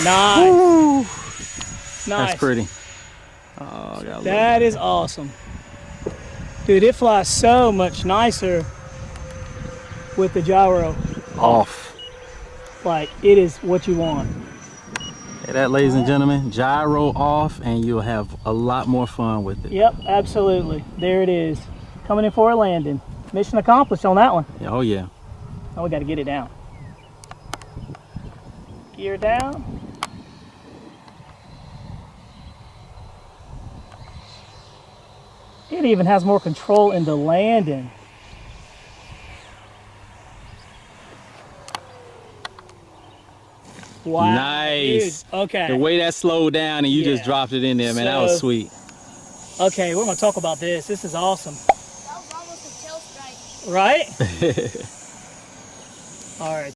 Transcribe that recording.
Nice. Woo. Nice. That's pretty. Oh, That is awesome. Dude, it flies so much nicer with the gyro off. Like, it is what you want. Hey, that, ladies and gentlemen, gyro off, and you'll have a lot more fun with it. Yep, absolutely. There it is. Coming in for a landing. Mission accomplished on that one. Oh, yeah. Oh, we got to get it down. Gear down. It even has more control in the landing. Wow. Nice. Dude. Okay. The way that slowed down and you just dropped it in there, man, that was sweet. Okay, we're going to talk about this. This is awesome. That was almost a tail strike. Right? All right.